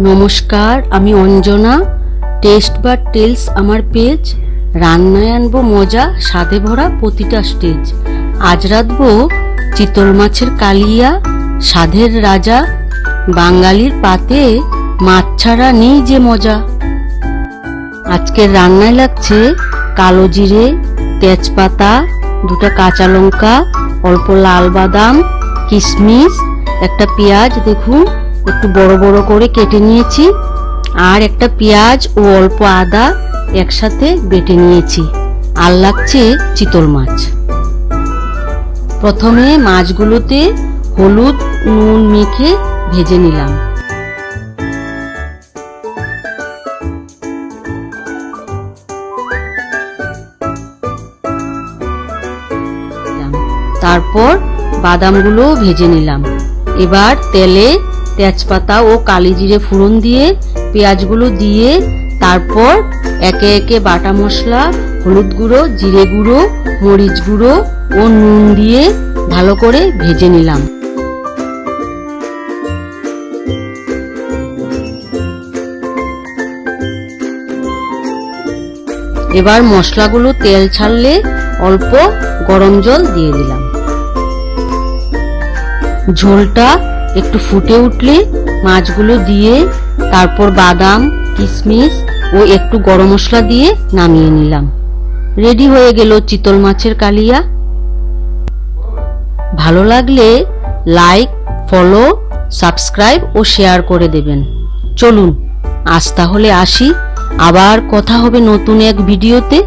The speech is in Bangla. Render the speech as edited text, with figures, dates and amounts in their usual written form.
নমস্কার, আমি অঞ্জনা। টেস্ট বা টেলস আমার পেজ। রান্নায় আনবো মজা, স্বাদে ভরা প্রতিটা স্টেজ। আজ রাঁধবো চিতল মাছের কালিয়া, স্বাদের রাজা। বাঙালির পাতে মাছ ছাড়া নেই যে মজা। আজকের রান্নায় লাগছে কালো জিরে, তেজপাতা, দুটো কাঁচা লঙ্কা, অল্প লাল বাদাম, কিশমিশ, একটা পেঁয়াজ দেখুন একটু বড় বড় করে কেটে নিয়েছি, আর একটা পেঁয়াজ ও অল্প আদা একসাথে বেটে নিয়েছি। আর লাগছে চিতল মাছ। প্রথমে মাছগুলোতে হলুদ নুন মেখে ভেজে নিলাম। তারপর বাদামগুলো ভেজে নিলাম। এবার তেলে তেজপাতা ও কালি জিরে ফোড়ন দিয়ে পেঁয়াজগুলো দিয়ে তারপর একে একে বাটা মশলা, হলুদ গুঁড়ো, জিরে গুঁড়ো, মরিচ গুঁড়ো ও নুন দিয়ে ভালো করে ভেজে নিলাম। এবার মশলাগুলো তেল ছাড়লে অল্প গরম জল দিয়ে দিলাম। ঝোলটা একটু ফুটে উঠলে মাছগুলো দিয়ে তারপর বাদাম, কিশমিশ ও একটু গরম মশলা দিয়ে নামিয়ে নিলাম। রেডি হয়ে গেল চিতল মাছের কালিয়া। ভালো লাগলে লাইক, ফলো, সাবস্ক্রাইব ও শেয়ার করে দেবেন। চলুন আজ তাহলে আসি, আবার কথা হবে নতুন এক ভিডিওতে।